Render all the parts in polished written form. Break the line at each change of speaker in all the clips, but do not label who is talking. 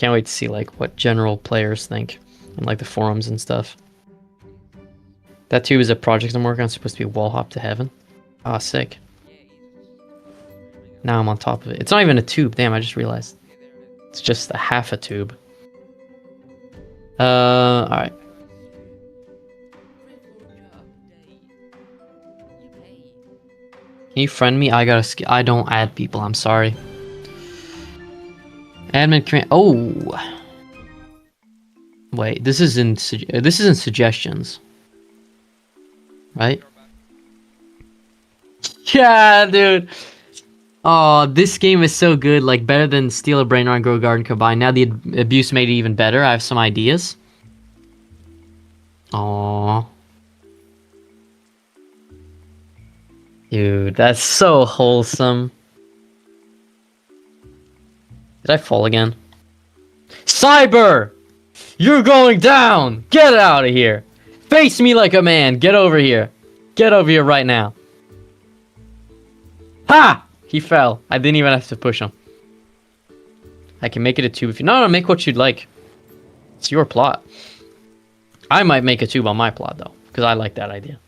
can't wait to see like what general players think and like the forums and stuff. That tube is a project I'm working on. It's supposed to be wall hop to heaven. Ah, sick. Now I'm on top of it. It's not even a tube. Damn, I just realized. It's just a half a tube. Alright. Can you friend me? I don't add people, I'm sorry. Admin command. Oh! Wait, this is in suggestions. Right? Yeah, dude! Oh, this game is so good, like better than Steal a Brain and Grow a Garden combined. Now the abuse made it even better. I have some ideas. Aww. Dude, that's so wholesome. Did I fall again? Cyber! You're going down! Get out of here! Face me like a man! Get over here! Get over here right now! Ha! He fell. I didn't even have to push him. I can make it a tube if you... No, make what you'd like. It's your plot. I might make a tube on my plot, though. Because I like that idea.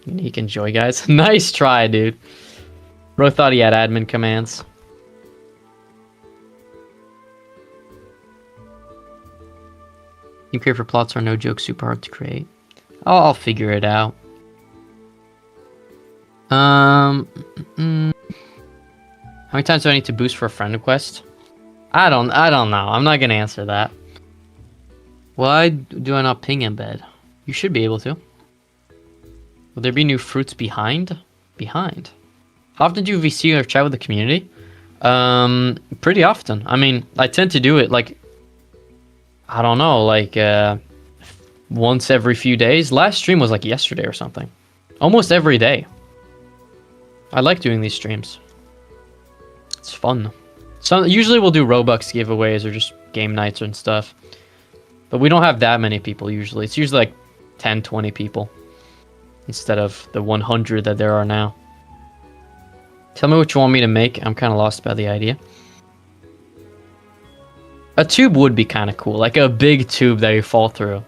Unique enjoy, guys. Nice try, dude. Bro thought he had admin commands. Team creator for plots are no joke, super hard to create. Oh, I'll figure it out. How many times do I need to boost for a friend request? I don't know. I'm not gonna answer that. Why do I not ping embed? You should be able to. Will there be new fruits behind? Behind? How often do you VC or chat with the community? Pretty often. I mean, I tend to do it like, I don't know, like once every few days. Last stream was like yesterday or something. Almost every day. I like doing these streams. It's fun. So usually we'll do Robux giveaways or just game nights and stuff. But we don't have that many people usually. It's usually like 10, 20 people. Instead of the 100 that there are now. Tell me what you want me to make. I'm kind of lost by the idea. A tube would be kind of cool. Like a big tube that you fall through.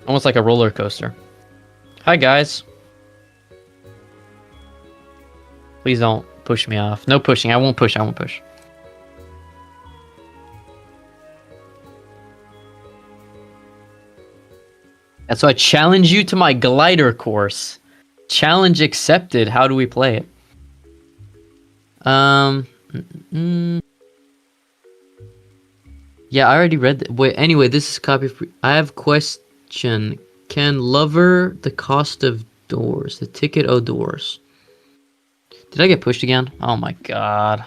Almost like a roller coaster. Hi, guys. Please don't push me off. No pushing. I won't push. I won't push. And so I challenge you to my glider course. Challenge accepted. How do we play it? Yeah, I already read that. Wait, anyway, this is copy. I have question. Can lover the cost of doors? The ticket of doors. Did I get pushed again? Oh my god.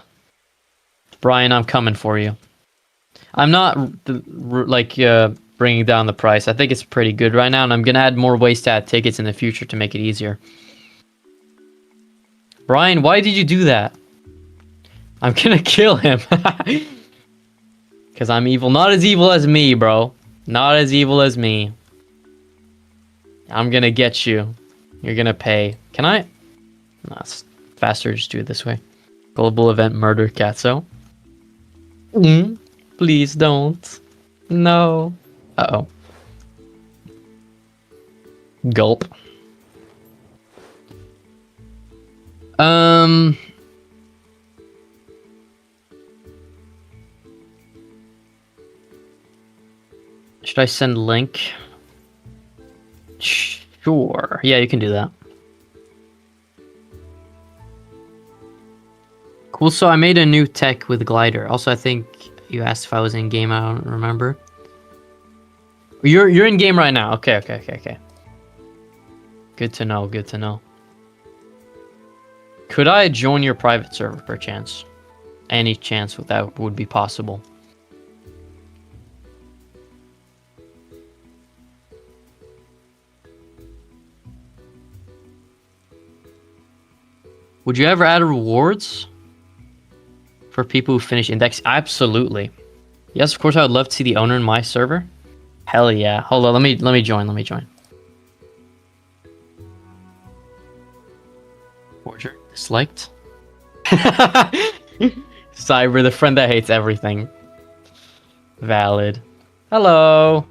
Brian, I'm coming for you. I'm not like bringing down the price. I think it's pretty good right now, and I'm gonna add more ways to add tickets in the future to make it easier. Brian, why did you do that? I'm gonna kill him. Because I'm evil. Not as evil as me, bro. Not as evil as me. I'm gonna get you. You're gonna pay. Can I? No, it's faster to just do it this way. Global event murder Katso. Please don't. No. Uh-oh. Gulp. Should I send link? Sure. Yeah, you can do that. Cool, so I made a new tech with glider. Also, I think you asked if I was in game. I don't remember. You're in game right now. Okay. Good to know. Good to know. Could I join your private server per chance? Any chance that would be possible? Would you ever add rewards for people who finish index? Absolutely. Yes, of course. I would love to see the owner in my server. Hell yeah. Hold on. Let me join. Forager disliked. Cyber, the friend that hates everything. Valid. Hello.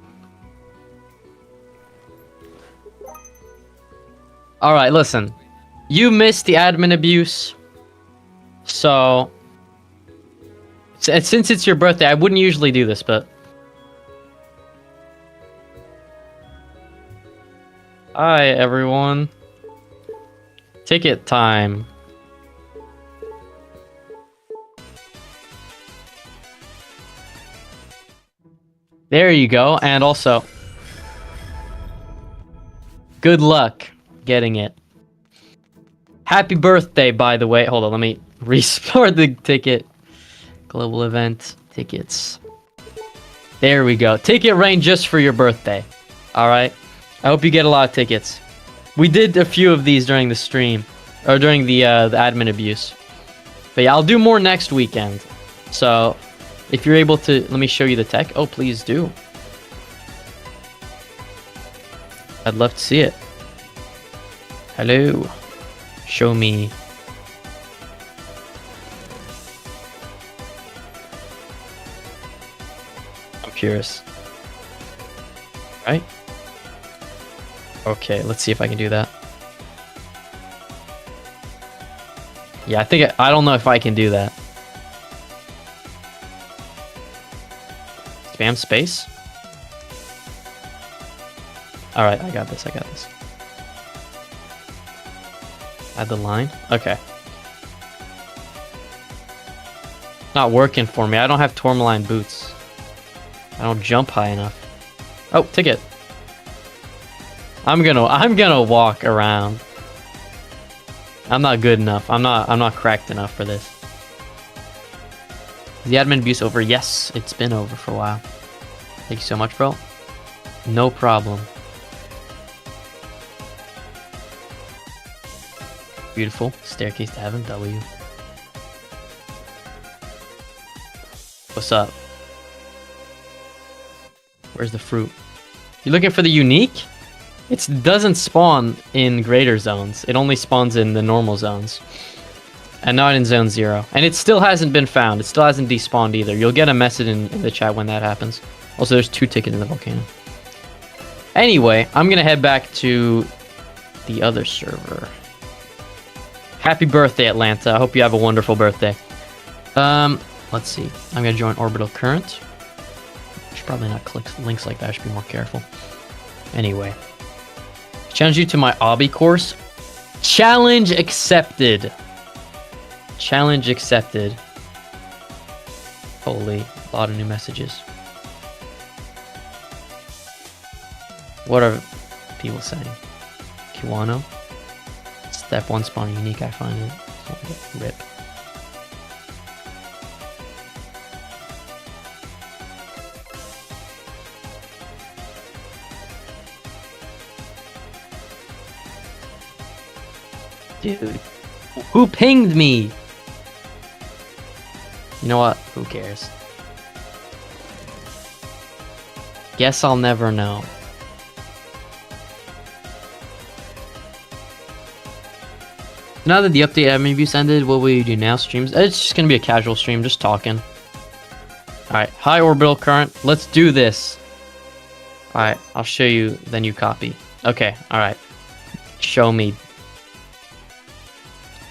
Alright, listen. You missed the admin abuse. So... Since it's your birthday, I wouldn't usually do this, but... Hi, everyone. Ticket time. There you go, and also... Good luck getting it. Happy birthday, by the way. Hold on, let me restart the ticket. Global event tickets. There we go. Ticket rain just for your birthday. Alright? I hope you get a lot of tickets. We did a few of these during the stream. Or during the admin abuse. But yeah, I'll do more next weekend. So, if you're able to... Let me show you the tech. Oh, please do. I'd love to see it. Hello. Show me. I'm curious. Right? Okay, let's see if I can do that. Yeah, I don't know if I can do that. Spam space? Alright, I got this. Add the line? Okay. Not working for me. I don't have tourmaline boots. I don't jump high enough. Oh, ticket. I'm gonna walk around. I'm not good enough. I'm not cracked enough for this. Is the admin abuse over? Yes, it's been over for a while. Thank you so much, bro. No problem. Beautiful. Staircase to heaven, W. What's up? Where's the fruit? You looking for the unique? It doesn't spawn in greater zones. It only spawns in the normal zones. And not in zone 0. And it still hasn't been found. It still hasn't despawned either. You'll get a message in the chat when that happens. Also, there's 2 tickets in the volcano. Anyway, I'm gonna head back to the other server. Happy birthday, Atlanta. I hope you have a wonderful birthday. Let's see. I'm gonna join orbital current. I should probably not click links like that. I should be more careful. Anyway. Challenge you to my obby course. Challenge accepted. Challenge accepted. Holy, a lot of new messages. What are people saying? Kiwano? Step 1 spawn unique, I find it. Rip. Dude, who pinged me? You know what? Who cares? Guess I'll never know. Now that the update admin abuse ended, what will you do now? Streams? It's just gonna be a casual stream, just talking. Alright, high orbital current. Let's do this. Alright, I'll show you the new copy. Okay, alright. Show me.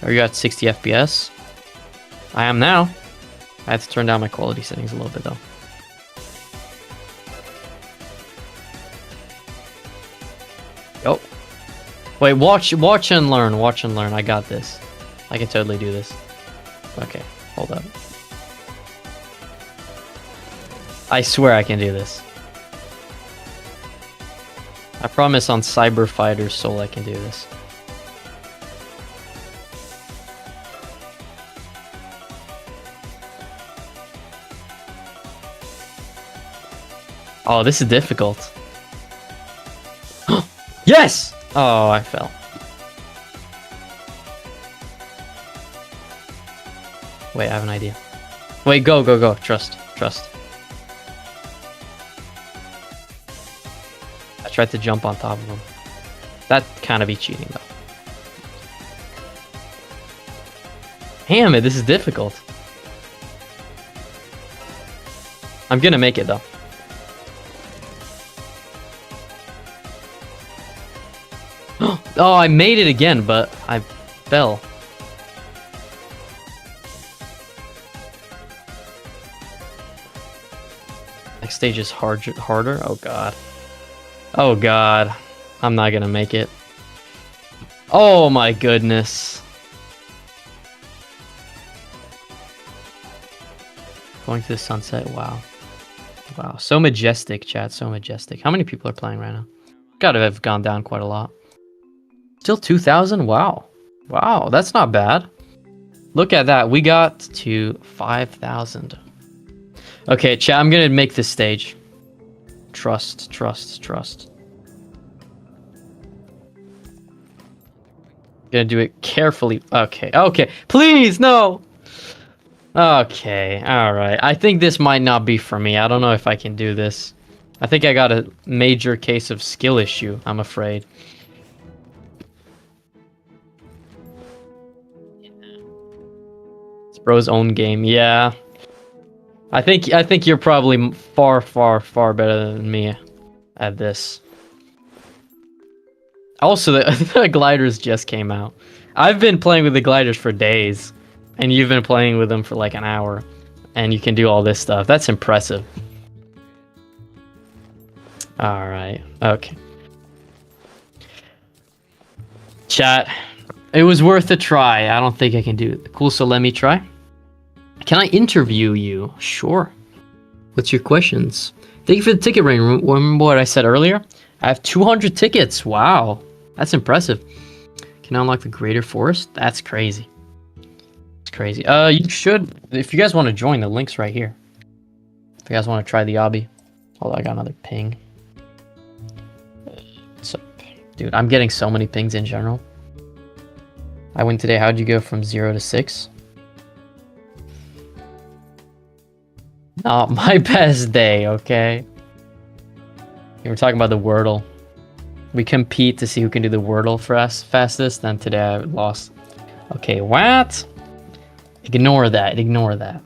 Are you at 60 FPS? I am now. I have to turn down my quality settings a little bit though. Oh. Wait, watch and learn. Watch and learn. I got this. I can totally do this. Okay, hold up. I swear I can do this. I promise on Cyber Fighter's Soul I can do this. Oh, this is difficult. Yes! Oh, I fell. Wait, I have an idea. Wait, go. Trust. I tried to jump on top of him. That kind of be cheating, though. Damn it, this is difficult. I'm gonna make it though. Oh, I made it again, but I fell. Next stage is harder. Oh god. Oh god. I'm not gonna make it. Oh my goodness. Going to the sunset. Wow. Wow. So majestic, chat. So majestic. How many people are playing right now? Gotta have gone down quite a lot. Still 2,000? Wow. Wow, that's not bad. Look at that. We got to 5,000. Okay, chat, I'm gonna make this stage. Trust, trust, trust. Gonna do it carefully. Okay, okay. Please, no! Okay, alright. I think this might not be for me. I don't know if I can do this. I think I got a major case of skill issue, I'm afraid. It's bro's own game, yeah. I think you're probably far, far, far better than me at this. Also, the gliders just came out. I've been playing with the gliders for days, and you've been playing with them for like an hour, and you can do all this stuff. That's impressive. All right, okay. Chat, it was worth a try. I don't think I can do it. Cool, so let me try. Can I interview you? Sure. What's your questions? Thank you for the ticket ring. Remember what I said earlier? I have 200 tickets. Wow. That's impressive. Can I unlock the greater forest? That's crazy. It's crazy. You should, if you guys want to join, the link's right here. If you guys want to try the obby. Hold on, I got another ping. What's up? Dude, I'm getting so many pings in general. I win today. How'd you go from 0 to 6? Not my best day, okay? We're talking about the Wordle. We compete to see who can do the Wordle for us fastest, and today I lost. Okay, what? Ignore that, ignore that.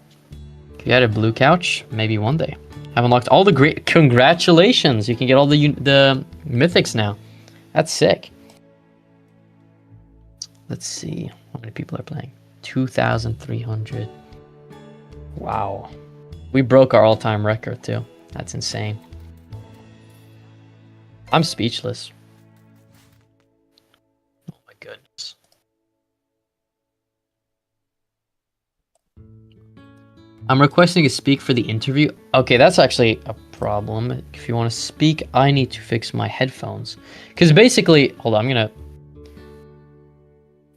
If you had a blue couch, maybe one day. I've unlocked all the great... Congratulations! You can get all the mythics now. That's sick. Let's see. How many people are playing? 2,300. Wow. We broke our all-time record, too. That's insane. I'm speechless. Oh my goodness. I'm requesting to speak for the interview. Okay, that's actually a problem. If you want to speak, I need to fix my headphones. Because basically... Hold on, I'm gonna...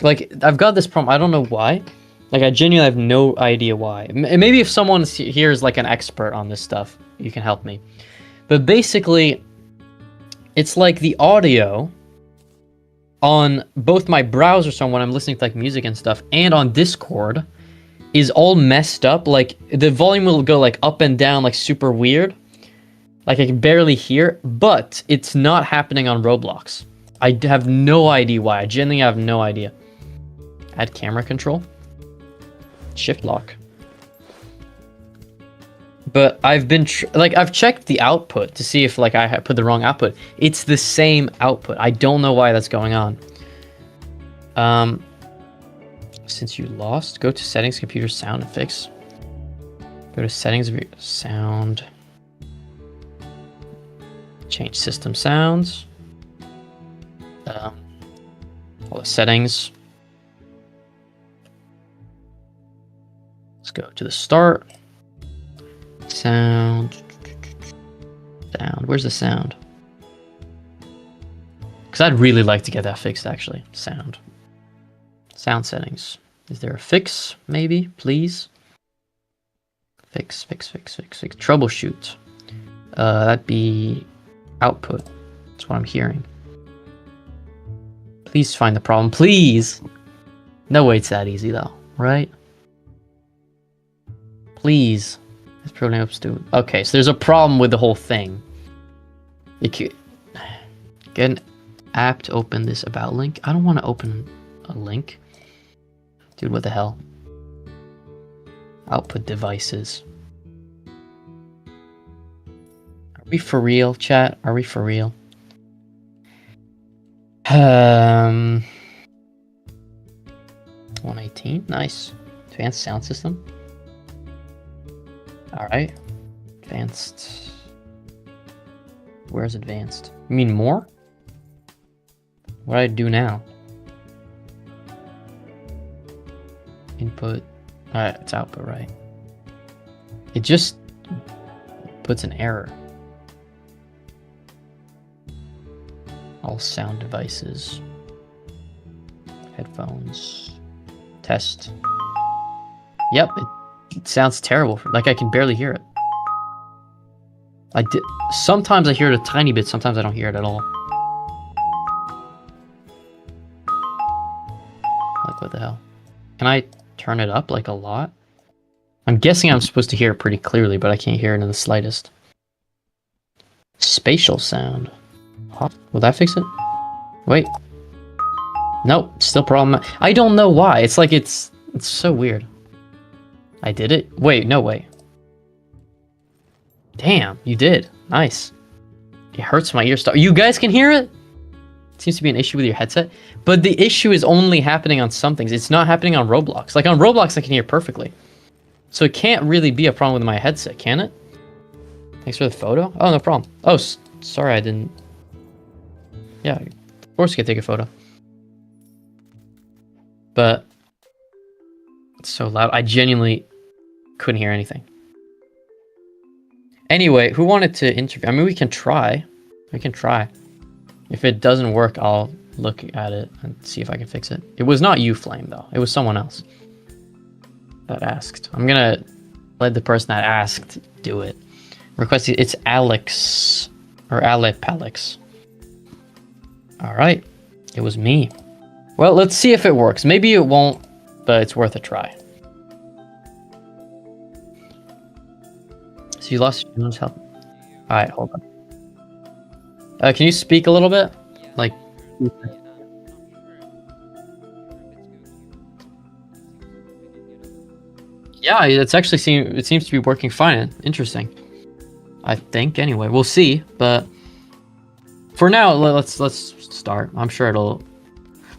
Like, I've got this problem. I don't know why. Like, I genuinely have no idea why. Maybe if someone here is like an expert on this stuff, you can help me. But basically, it's like the audio on both my browser, so when I'm listening to like music and stuff, and on Discord, is all messed up. Like, the volume will go like up and down, like super weird. Like, I can barely hear, but it's not happening on Roblox. I have no idea why. I genuinely have no idea. Add camera control. Shift lock. But I've been I've checked the output to see if like I put the wrong output. It's the same output. I don't know why that's going on. Since you lost, go to settings, computer sound and fix. Go to settings of your sound. Change system sounds. All the settings. Let's go to the start. Sound. Sound. Where's the sound? Because I'd really like to get that fixed, actually. Sound. Sound settings. Is there a fix? Maybe, please. Fix. Troubleshoot. That'd be output. That's what I'm hearing. Please find the problem. Please! No way it's that easy, though. Right? Please. This program helps do. Okay, so there's a problem with the whole thing. You can get an app to open this about link. I don't want to open a link. Dude, what the hell? Output devices. we for real, chat? Are we for real? 118, nice. Advanced sound system. All right, advanced. Where's advanced? You mean more? What do I do now? Input. Alright, it's output, right? It just puts an error. All sound devices. Headphones. Test. Yep, it sounds terrible. Like I can barely hear it. Sometimes I hear it a tiny bit, sometimes I don't hear it at all. Like, what the hell? Can I turn it up, like, a lot? I'm guessing I'm supposed to hear it pretty clearly, but I can't hear it in the slightest. Spatial sound. Huh? Will that fix it? Wait. Nope, still problem. I don't know why. It's like it's so weird. I did it? Wait, no way. Damn, you did. Nice. It hurts my ear. You guys can hear it? It seems to be an issue with your headset. But the issue is only happening on some things. It's not happening on Roblox. Like on Roblox, I can hear perfectly. So it can't really be a problem with my headset, can it? Thanks for the photo. Oh, no problem. Oh, sorry, I didn't. Yeah, of course you can take a photo. But it's so loud. I genuinely couldn't hear anything. Anyway, who wanted to interview? I mean, we can try. We can try. If it doesn't work, I'll look at it and see if I can fix it. It was not you, Flame, though. It was someone else that asked. I'm gonna let the person that asked do it. Request. It's Alex or Alex. All right, it was me. Well, let's see if it works. Maybe it won't, but it's worth a try. So you lost your help. All right, hold on. Can you speak a little bit? Like. Yeah, it seems to be working fine. Interesting. I think anyway. We'll see, but for now, let's start. I'm sure it'll.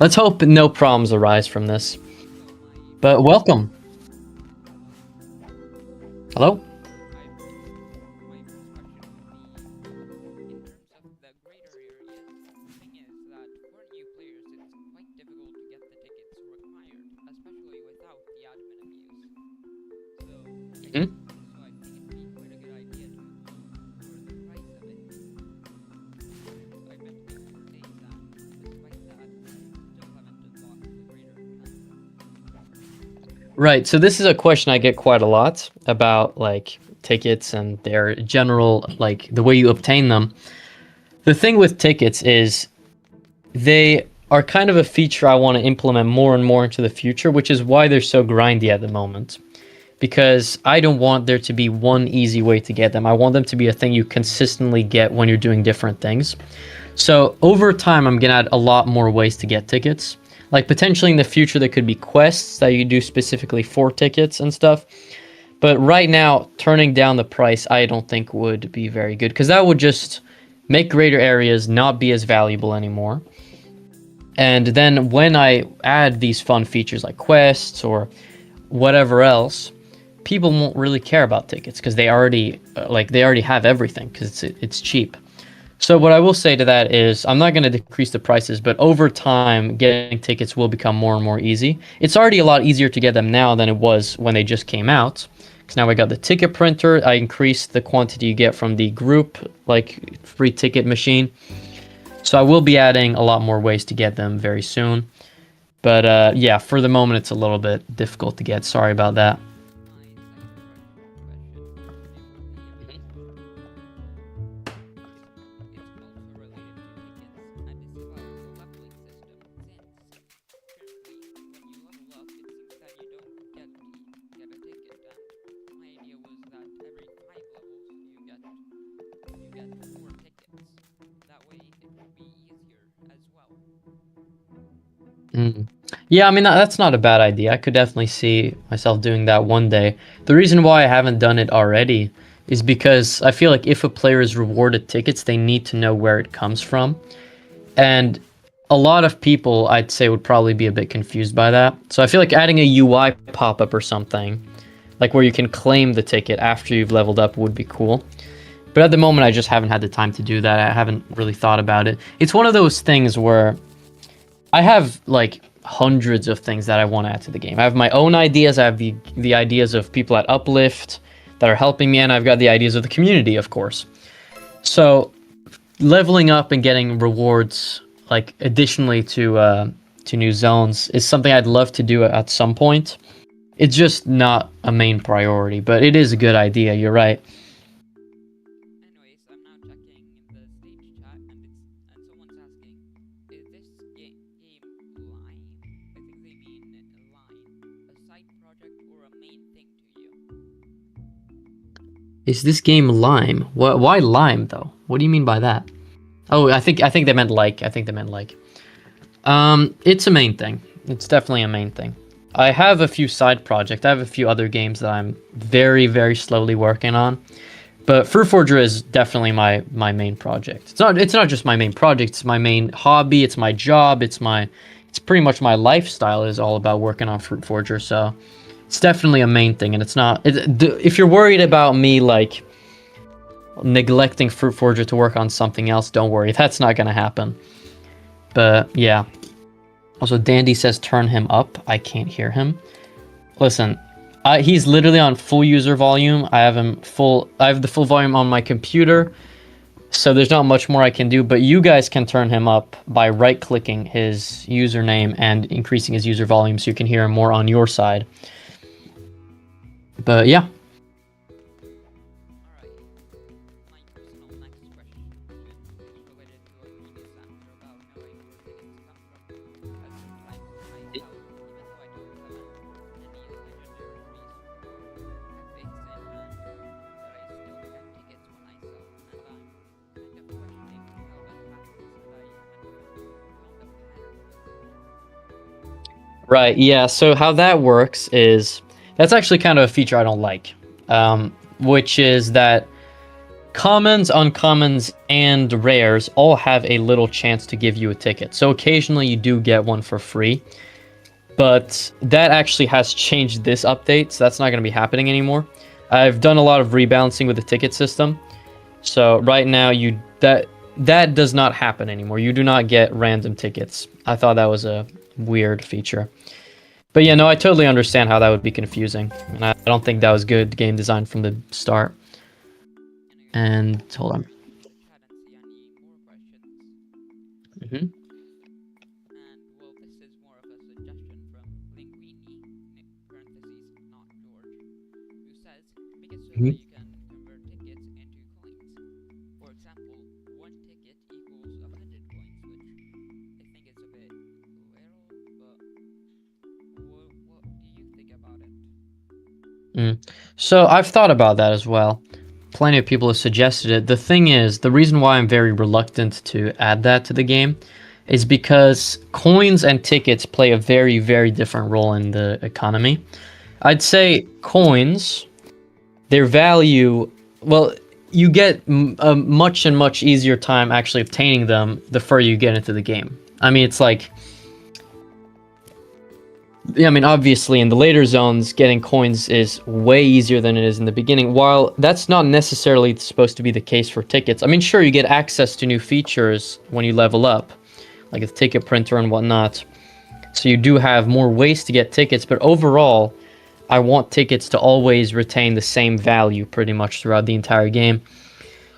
Let's hope no problems arise from this. But welcome. Hello? Hmm? Right, so this is a question I get quite a lot about like tickets and their general, like the way you obtain them. The thing with tickets is they are kind of a feature I want to implement more and more into the future, which is why they're so grindy at the moment. Because I don't want there to be one easy way to get them. I want them to be a thing you consistently get when you're doing different things. So over time, I'm going to add a lot more ways to get tickets. Like potentially in the future, there could be quests that you do specifically for tickets and stuff. But right now, turning down the price, I don't think would be very good. Because that would just make greater areas not be as valuable anymore. And then when I add these fun features like quests or whatever else, people won't really care about tickets because they already have everything because it's cheap. So what I will say to that is I'm not going to decrease the prices, but over time, getting tickets will become more and more easy. It's already a lot easier to get them now than it was when they just came out. Because now I got the ticket printer. I increased the quantity you get from the group, like free ticket machine. So I will be adding a lot more ways to get them very soon. But yeah, for the moment, it's a little bit difficult to get. Sorry about that. Yeah, I mean, that's not a bad idea. I could definitely see myself doing that one day. The reason why I haven't done it already is because I feel like if a player is rewarded tickets, they need to know where it comes from. And a lot of people, I'd say, would probably be a bit confused by that. So I feel like adding a UI pop-up or something, like where you can claim the ticket after you've leveled up, would be cool. But at the moment, I just haven't had the time to do that. I haven't really thought about it. It's one of those things where I have like hundreds of things that I want to add to the game. I have my own ideas. I have the ideas of people at Uplift that are helping me, and I've got the ideas of the community, of course. So leveling up and getting rewards, like additionally to new zones, is something I'd love to do at some point. It's just not a main priority, but it is a good idea. You're right.
Anyways, I'm now checking the stage chat, and someone's asking, is this game line? I think they mean line, a side project or a main thing to you?
Is this game Lime? Why Lime though? What do you mean by that? Oh, I think they meant like. I think they meant like. It's a main thing. It's definitely a main thing. I have a few side projects. I have a few other games that I'm very, very slowly working on. But Fruit Forger is definitely my main project. It's not just my main project, it's my main hobby, it's my job, it's pretty much my lifestyle is all about working on Fruit Forger. So it's definitely a main thing, and it's not if you're worried about me like neglecting Fruit Forger to work on something else, don't worry. That's not going to happen. But yeah. Also, Dandy says turn him up. I can't hear him. Listen, he's literally on full user volume. I have the full volume on my computer, so there's not much more I can do. But you guys can turn him up by right-clicking his username and increasing his user volume so you can hear him more on your side. But yeah. Right, yeah, so how that works is, that's actually kind of a feature I don't like, which is that commons, uncommons, and rares all have a little chance to give you a ticket. So occasionally you do get one for free, but that actually has changed this update, so that's not going to be happening anymore. I've done a lot of rebalancing with the ticket system, so right now that does not happen anymore. You do not get random tickets. I thought that was a weird feature. But yeah, no, I totally understand how that would be confusing. And I don't think that was good game design from the start. And hold on. Mm-hmm.
And well, this is more of a suggestion from Linguini, parentheses, not George, who says, make it so that you can convert tickets into coins. For example, one ticket equals 100 coins, which I think is a bit little, but what do you think about it?
So I've thought about that as well. Plenty of people have suggested it. The thing is, the reason why I'm very reluctant to add that to the game is because coins and tickets play a very, very different role in the economy. I'd say coins, their value, well, you get a much and much easier time actually obtaining them the further you get into the game. I mean, it's like, I mean, obviously, in the later zones, getting coins is way easier than it is in the beginning. While that's not necessarily supposed to be the case for tickets. I mean, sure, you get access to new features when you level up, like a ticket printer and whatnot. So you do have more ways to get tickets, but overall, I want tickets to always retain the same value pretty much throughout the entire game.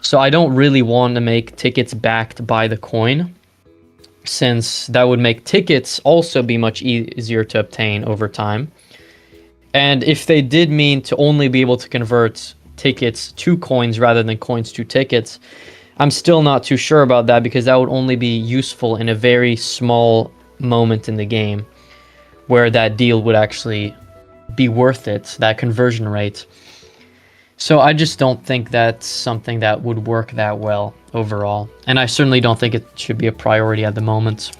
So I don't really want to make tickets backed by the coin, since that would make tickets also be much easier to obtain over time. And if they did mean to only be able to convert tickets to coins rather than coins to tickets, I'm still not too sure about that, because that would only be useful in a very small moment in the game where that deal would actually be worth it, that conversion rate. So I just don't think that's something that would work that well overall. And I certainly don't think it should be a priority at the moment.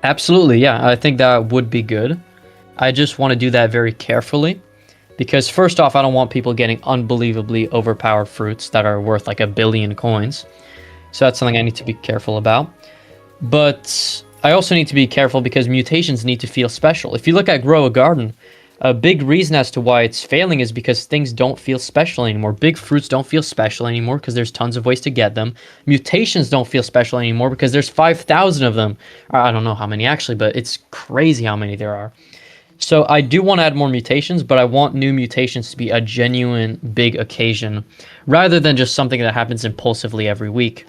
Absolutely, yeah. I think that would be good. I just want to do that very carefully because first off, I don't want people getting unbelievably overpowered fruits that are worth like 1 billion coins. So that's something I need to be careful about. But I also need to be careful because mutations need to feel special. If you look at Grow a Garden, a big reason as to why it's failing is because things don't feel special anymore. Big fruits don't feel special anymore because there's tons of ways to get them. Mutations don't feel special anymore because there's 5,000 of them. I don't know how many actually, but it's crazy how many there are. So I do want to add more mutations, but I want new mutations to be a genuine big occasion rather than just something that happens impulsively every week.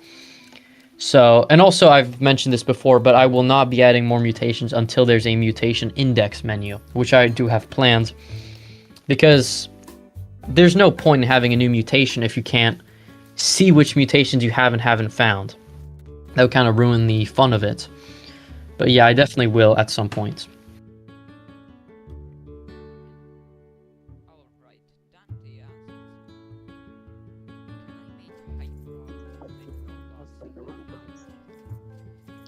So, and also I've mentioned this before, but I will not be adding more mutations until there's a mutation index menu, which I do have planned, because there's no point in having a new mutation if you can't see which mutations you have and haven't found. That would kind of ruin the fun of it. But yeah, I definitely will at some point.
Alright, Dante asks, can I make hyper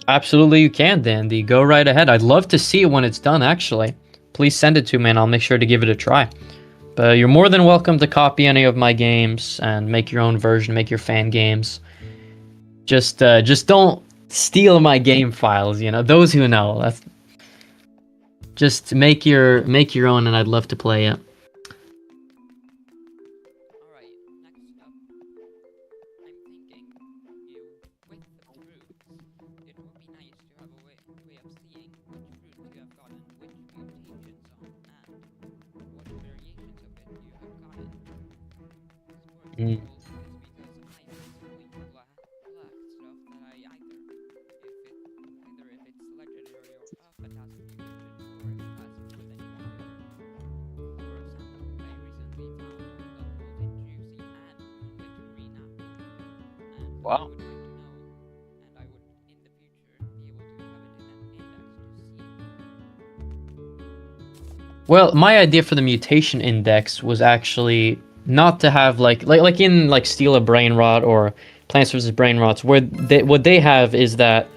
Absolutely, you can, Dandy. Go right ahead. I'd love to see it when it's done, actually. Please send it to me and I'll make sure to give it a try. But you're more than welcome to copy any of my games and make your own version, make your fan games. Just don't steal my game files, you know. Those who know. Just make your own and I'd love to play it.
Alright, next up, I'm thinking, with the fruits, it would be nice to have a way of seeing which fruits you have gotten which mutations on, and what variations of it you have gotten. For
Mm.
example, it's because I personally collect stuff that I either if it's legendary or a fantastic mutation, or if it has more than one. For example, I recently found a golden juicy and moonlit green apple, and I
Wow.
would like to know, and I would in the future be able to have it in an index to see.
Well, my idea for the mutation index was actually not to have like in like Steal a Brain Rot or Plants vs. Brain Rots, where what they have is that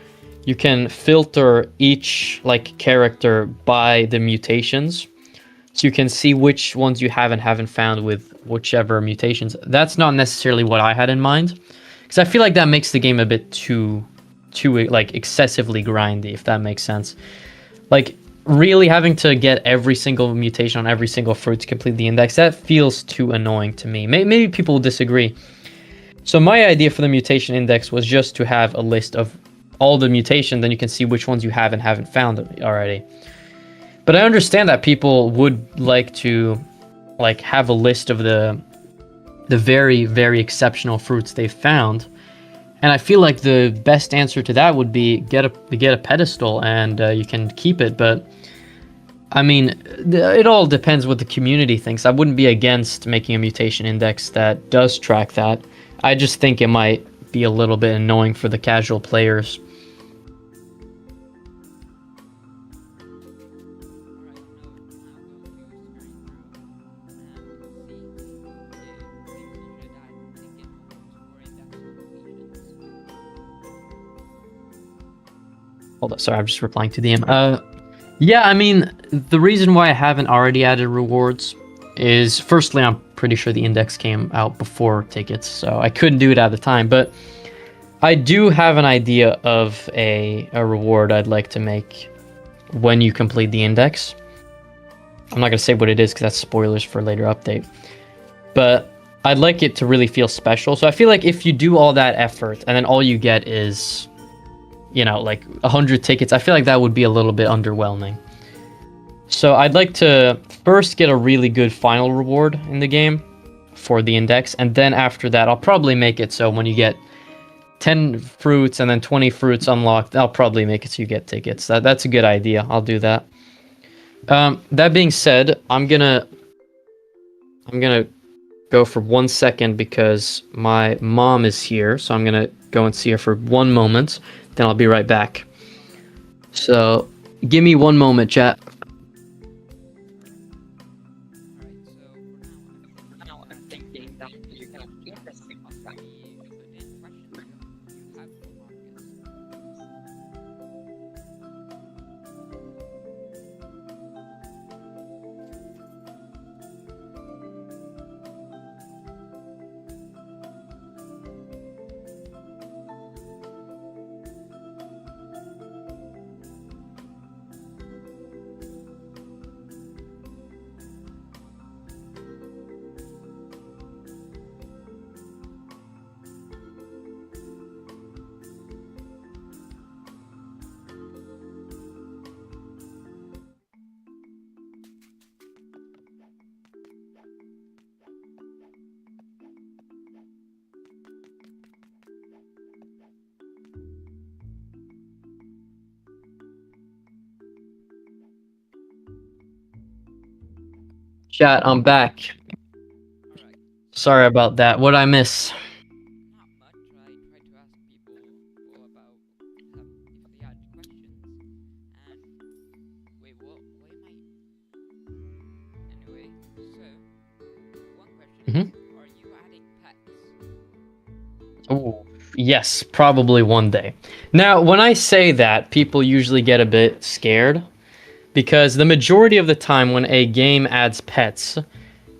you can filter each like character by the mutations, so you can see which ones you haven't found with whichever mutations. That's not necessarily what I had in mind, because I feel like that makes the game a bit too like excessively grindy, if that makes sense. Like really having to get every single mutation on every single fruit to complete the index, that feels too annoying to me. Maybe people will disagree. So my idea for the mutation index was just to have a list of all the mutations, then you can see which ones you haven't found already. But I understand that people would like to like have a list of the very very exceptional fruits they've found. And I feel like the best answer to that would be get a pedestal and you can keep it. But I mean, it all depends what the community thinks. I wouldn't be against making a mutation index that does track that. I just think it might be a little bit annoying for the casual players. Hold on, sorry, I'm just replying to DM. Yeah, I mean, the reason why I haven't already added rewards is, firstly, I'm pretty sure the index came out before tickets, so I couldn't do it at the time. But I do have an idea of a reward I'd like to make when you complete the index. I'm not gonna say what it is because that's spoilers for a later update. But I'd like it to really feel special. So I feel like if you do all that effort and then all you get is, you know, like 100 tickets, I feel like that would be a little bit underwhelming. So I'd like to first get a really good final reward in the game for the index, and then after that I'll probably make it so when you get 10 fruits and then 20 fruits unlocked, I'll probably make it so you get tickets. That's a good idea. I'll do that. That being said, I'm gonna go for 1 second because my mom is here, so I'm gonna go and see her for 1 moment. Then I'll be right back. So, give me 1 moment, chat. Chat, I'm back.
Alright,
Sorry about that. What'd I miss?
not much. I tried to ask people about if they had questions. And wait, what? Why am I? Anyway, so one question is,
Hmm.
are you adding pets?
Oh, yes, probably one day. Now, when I say that, people usually get a bit scared because the majority of the time when a game adds pets,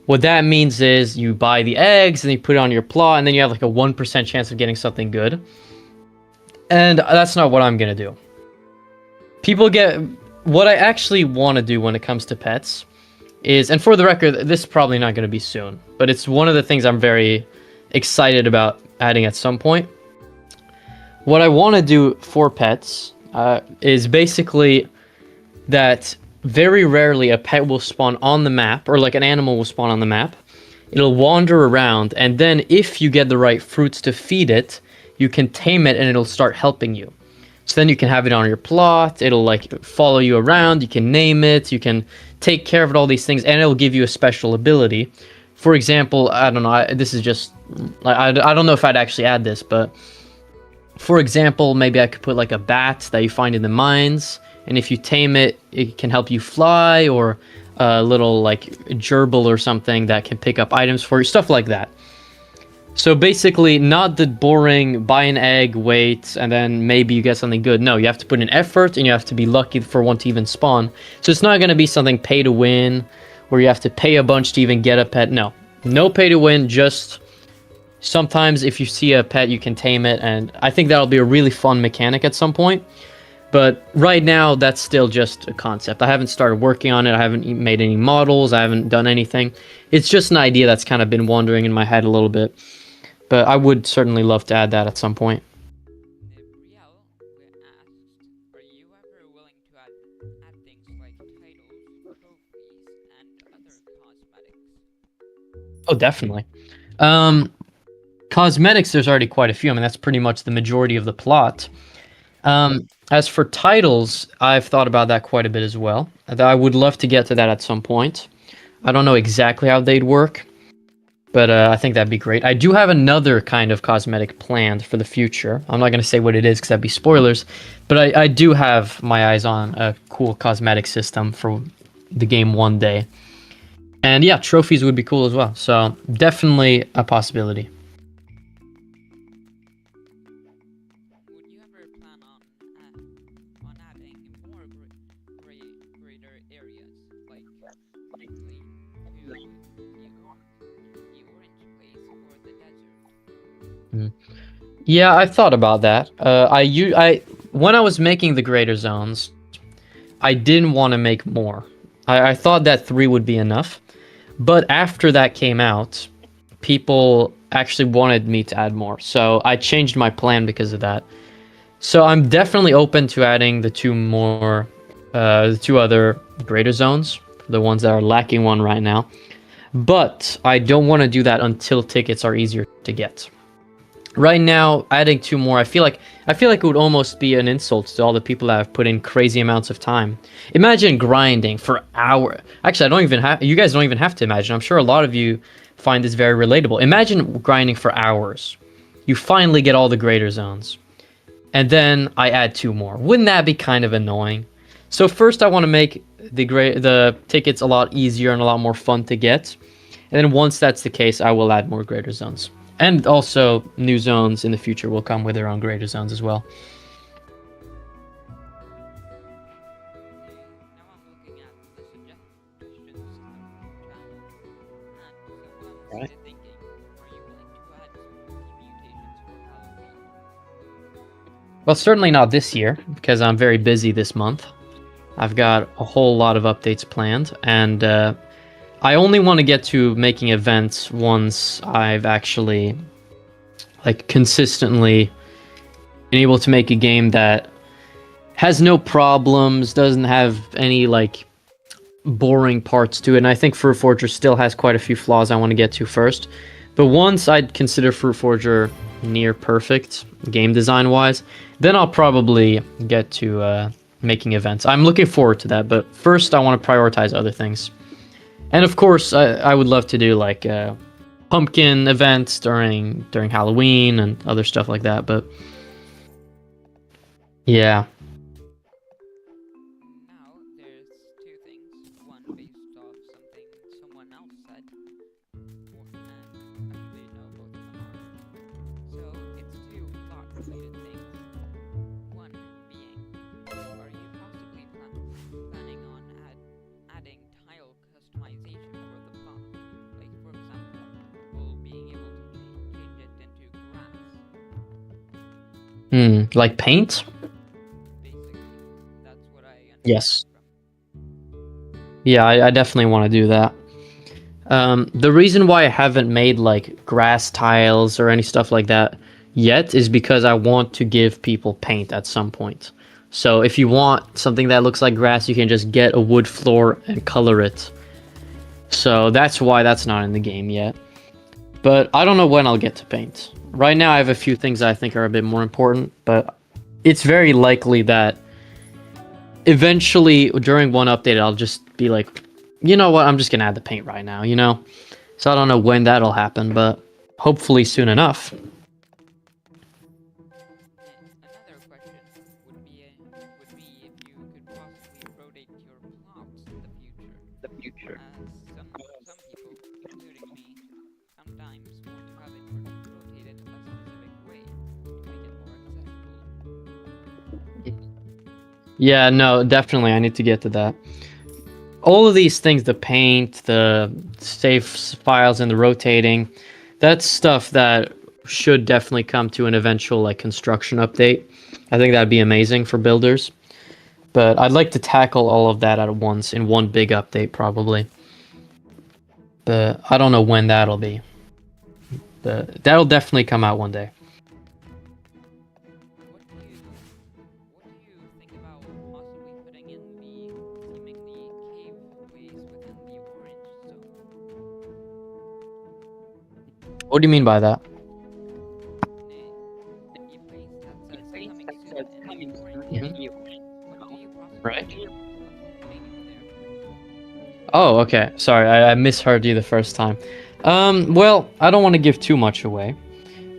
what that means is you buy the eggs and you put it on your plot, and then you have like a 1% chance of getting something good. And that's not what I'm gonna do. People get what I actually want to do when it comes to pets is, and for the record, this is probably not going to be soon, but it's one of the things I'm very excited about adding at some point. What I want to do for pets is basically that very rarely a pet will spawn on the map, or like an animal will spawn on the map. It'll wander around, and then if you get the right fruits to feed it, you can tame it and it'll start helping you. So then you can have it on your plot, it'll like follow you around, you can name it, you can take care of it, all these things, and it'll give you a special ability. For example, I don't know, this is just, I don't know if I'd actually add this, but for example, maybe I could put like a bat that you find in the mines, and if you tame it, it can help you fly, or a little like gerbil or something that can pick up items for you, stuff like that. So basically, not the boring buy an egg, wait, and then maybe you get something good. No, you have to put in effort and you have to be lucky for one to even spawn. So it's not going to be something pay to win where you have to pay a bunch to even get a pet. No, no pay to win, just sometimes if you see a pet, you can tame it. And I think that'll be a really fun mechanic at some point. But right now, that's still just a concept. I haven't started working on it. I haven't made any models. I haven't done anything. It's just an idea that's kind of been wandering in my head a little bit. But I would certainly love to add that at some point.
Brielle asked, are you ever willing to add things like titles, trophies, and other cosmetics?
Oh, definitely. Um, Cosmetics, there's already quite a few. I mean, that's pretty much the majority of the plot. As for titles, I've thought about that quite a bit as well. I would love to get to that at some point. I don't know exactly how they'd work, but I think that'd be great. I do have another kind of cosmetic planned for the future. I'm not going to say what it is because that'd be spoilers, but I do have my eyes on a cool cosmetic system for the game one day. And yeah, trophies would be cool as well. So definitely a possibility.
Would you ever plan on adding more greater areas, like likely to the orange place or the desert?
Yeah, I've thought about that. When I was making the greater zones, I didn't want to make more. I thought that 3 would be enough. But after that came out, people actually wanted me to add more. So I changed my plan because of that. So I'm definitely open to adding the 2 other greater zones, the ones that are lacking one right now. But I don't want to do that until tickets are easier to get. Right now, adding 2 more, I feel like it would almost be an insult to all the people that have put in crazy amounts of time. Imagine grinding for hours. Actually, I don't even have. You guys don't even have to imagine. I'm sure a lot of you find this very relatable. Imagine grinding for hours. You finally get all the greater zones, and then I add 2 more. Wouldn't that be kind of annoying? So first, I want to make the tickets a lot easier and a lot more fun to get, and then once that's the case, I will add more greater zones. And also, new zones in the future will come with their own greater zones as well.
Now I'm looking at the suggestions from chat, and someone's thinking, are you willing to add spooky mutations for Halloween?
Well, certainly not this year, because I'm very busy this month. I've got a whole lot of updates planned, and I only want to get to making events once I've actually, like, consistently been able to make a game that has no problems, doesn't have any, like, boring parts to it. And I think Fruit Forger still has quite a few flaws I want to get to first. But once I'd consider Fruit Forger near perfect, game design-wise, then I'll probably get to making events. I'm looking forward to that, but first I want to prioritize other things. And of course, I would love to do like pumpkin events during Halloween and other stuff like that. But yeah.
Now, there's two things. One based off something someone else said, and actually, no, both of them are. So, it's two plot-related things. One being, are you possibly planning on adding tile customization for the plot? Like, for example, being able to change it into grass,
Like paint?
basically. That's what I
Yes.
understand from.
Yeah, I definitely want to do that. The reason why I haven't made like grass tiles or any stuff like that yet is because I want to give people paint at some point. So if you want something that looks like grass, you can just get a wood floor and color it. So that's why that's not in the game yet. But I don't know when I'll get to paint. Right now I have a few things I think are a bit more important, but it's very likely that eventually during one update I'll just be like, you know what, I'm just gonna add the paint right now, you know? So I don't know when that'll happen, but hopefully soon enough.
Another question would be if you could possibly rotate your plots in the future, as some people, including me, sometimes want to have it rotated a specific way to make it more accessible.
Yeah, no, definitely I need to get to that. All of these things, the paint, the save files and the rotating, that's stuff that should definitely come to an eventual like construction update. I think that'd be amazing for builders. But I'd like to tackle all of that at once in one big update probably. But I don't know when that'll be. But that'll definitely come out one day.
What do you think about possibly putting in the seemingly cave ways within the orange zone?
What do you mean by that?
A place that says coming soon in the orange
Mhm.
zone. What do you possibly
Right.
think of putting in there?
Oh, okay. Sorry, I misheard you the first time. Well, I don't want to give too much away,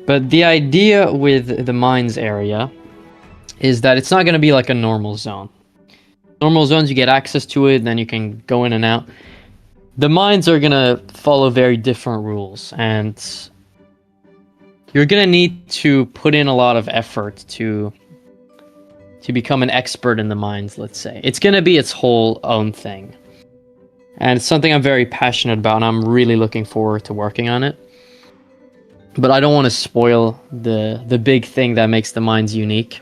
but the idea with the mines area is that it's not going to be like a normal zone. Normal zones, you get access to it, then you can go in and out. The mines are going to follow very different rules, and you're going to need to put in a lot of effort to become an expert in the mines, let's say. It's going to be its whole own thing. And it's something I'm very passionate about, and I'm really looking forward to working on it. But I don't want to spoil the big thing that makes the mines unique.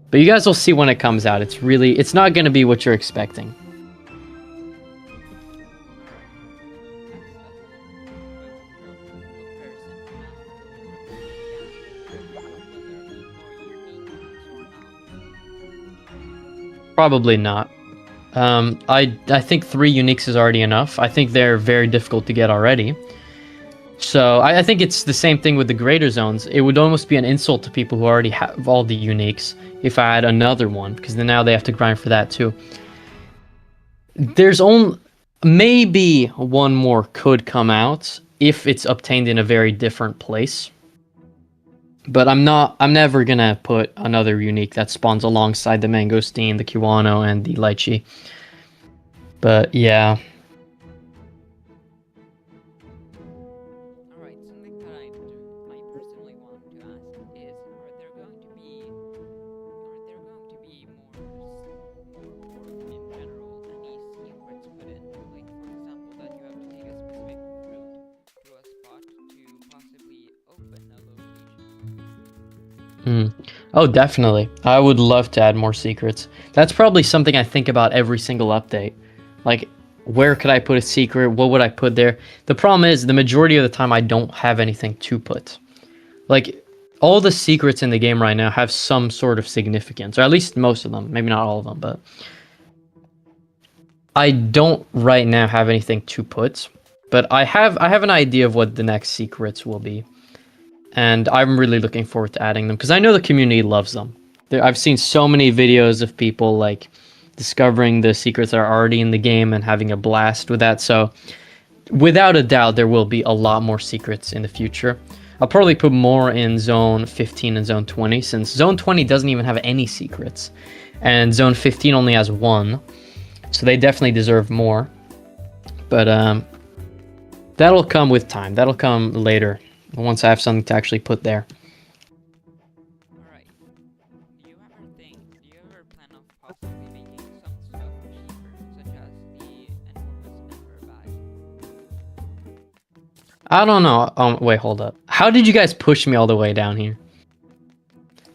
But you guys will see when it comes out. It's not going to be what you're expecting. Probably not. I think 3 uniques is already enough. I think they're very difficult to get already. So I think it's the same thing with the greater zones. It would almost be an insult to people who already have all the uniques if I add another one, because then now they have to grind for that too. There's only maybe one more could come out if it's obtained in a very different place. But I'm never gonna put another unique that spawns alongside the mangosteen, the kiwano, and the lychee. But yeah.
Alright, something that I personally want to ask is, are there going to be more in general, any secrets put in? Like, for example, that you have to take a specific route to a spot to possibly open a location.
Oh, definitely. I would love to add more secrets. That's probably something I think about every single update. Like, where could I put a secret? What would I put there? The problem is, the majority of the time, I don't have anything to put. Like, all the secrets in the game right now have some sort of significance, or at least most of them. Maybe not all of them, but I don't right now have anything to put. But I have an idea of what the next secrets will be. And I'm really looking forward to adding them because I know the community loves them. I've seen so many videos of people like discovering the secrets that are already in the game and having a blast with that. So without a doubt, there will be a lot more secrets in the future. I'll probably put more in Zone 15 and Zone 20, since Zone 20 doesn't even have any secrets, and Zone 15 only has one, so they definitely deserve more. But that'll come with time. That'll come later, once I have something to actually put there.
Alright. Do you ever plan on possibly making some stuff cheaper, such as the enormous ember bag?
I don't know. Wait, hold up. How did you guys push me all the way down here?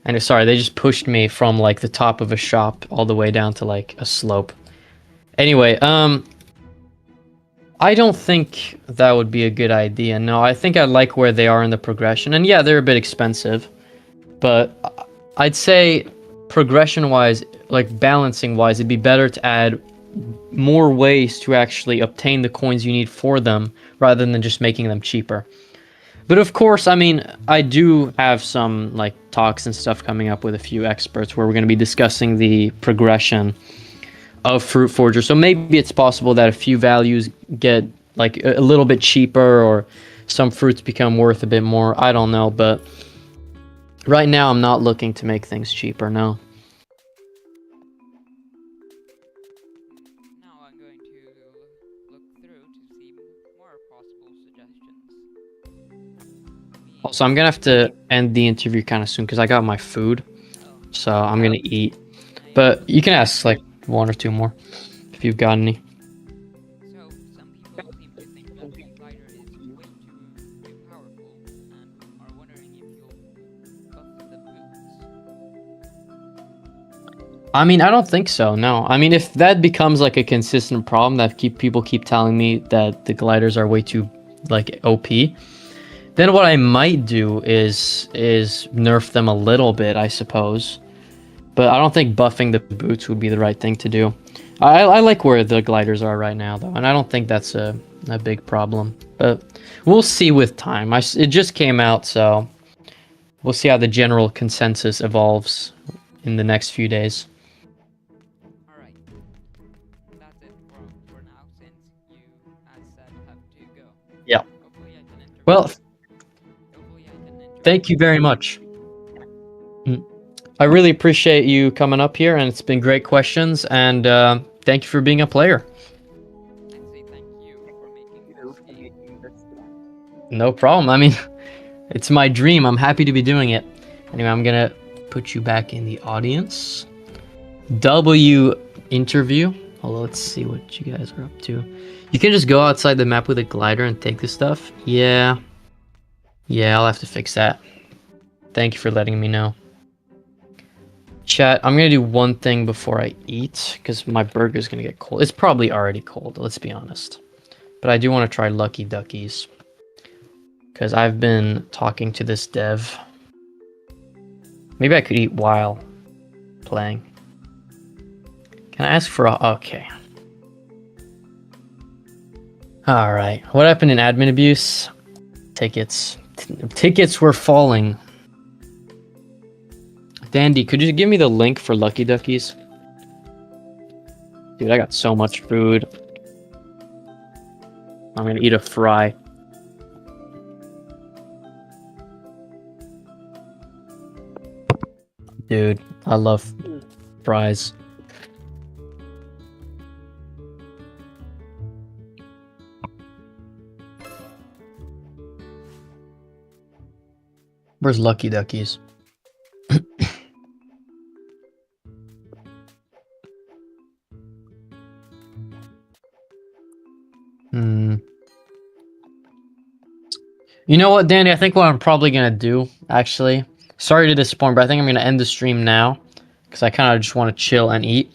And sorry, they just pushed me from like the top of a shop all the way down to like a slope. Anyway, I don't think that would be a good idea. No, I think I like where they are in the progression. And yeah, they're a bit expensive, but I'd say progression-wise, like balancing-wise, it'd be better to add more ways to actually obtain the coins you need for them rather than just making them cheaper. But of course, I mean, I do have some like talks and stuff coming up with a few experts where we're going to be discussing the progression of Fruit Forger. So maybe it's possible that a few values get like a little bit cheaper, or some fruits become worth a bit more. I don't know, but right now I'm not looking to make things cheaper, no.
Now I'm going to look through to see more possible suggestions.
Also, I'm gonna have to end the interview kind of soon because I got my food,
Oh,
so I'm gonna eat. But you can ask like one or two more if you've got any.
so some people seem to think that the glider is way too powerful and are wondering if you'll buff the boots.
I mean, I don't think so. No, I mean, if that becomes like a consistent problem that people keep telling me that the gliders are way too like OP, then what I might do is nerf them a little bit, I suppose. But I don't think buffing the boots would be the right thing to do. I like where the gliders are right now, though, and I don't think that's a big problem. But we'll see with time. It just came out, so we'll see how the general consensus evolves in the next few days.
Alright, that's it for now, since you, as said, have to go.
Yeah.
Hopefully I can interview.
Well,
Hopefully I can interview.
thank you very much. I really appreciate you coming up here, and it's been great questions, and thank you for being a player.
And say thank you for making this game.
No problem. I mean, it's my dream. I'm happy to be doing it. Anyway, I'm gonna put you back in the audience. W interview. Although, let's see what you guys are up to. You can just go outside the map with a glider and take this stuff. Yeah, I'll have to fix that. Thank you for letting me know. Chat, I'm gonna do one thing before I eat, because my burger's gonna get cold. It's probably already cold, let's be honest. But I do want to try Lucky Duckies, because I've been talking to this dev. Maybe I could eat while playing. Can I ask for a... Okay. Alright, what happened in admin abuse? Tickets. Tickets were falling. Dandy, could you give me the link for Lucky Duckies? Dude, I got so much food. I'm gonna eat a fry. Dude, I love fries. Where's Lucky Duckies? You know what, Danny? I think what I'm probably gonna do, actually, sorry to disappoint, but I think I'm gonna end the stream now, because I kind of just want to chill and eat.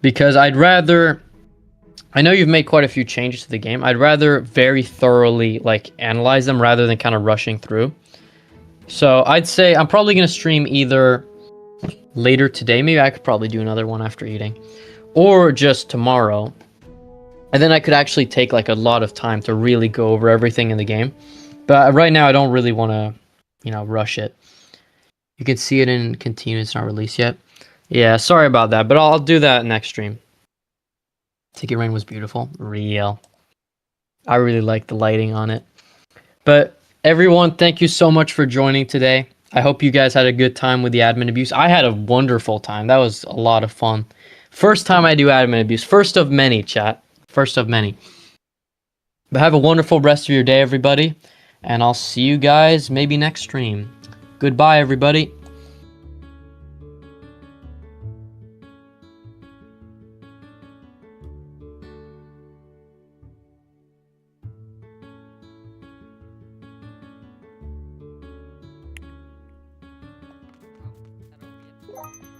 Because I'd rather, I know you've made quite a few changes to the game. I'd rather very thoroughly like analyze them rather than kind of rushing through. So I'd say I'm probably gonna stream either later today. Maybe I could probably do another one after eating, or just tomorrow. And then I could actually take like a lot of time to really go over everything in the game. But right now I don't really want to, you know, rush it. You can see it in continue. It's not released yet. Yeah, sorry about that, but I'll do that next stream. Ticket Rain was beautiful. Real. I really like the lighting on it. But everyone, thank you so much for joining today. I hope you guys had a good time with the admin abuse. I had a wonderful time. That was a lot of fun. First time I do admin abuse. First of many, chat. First of many. But have a wonderful rest of your day, everybody. And I'll see you guys maybe next stream. Goodbye, everybody.
Wow, that'll be it.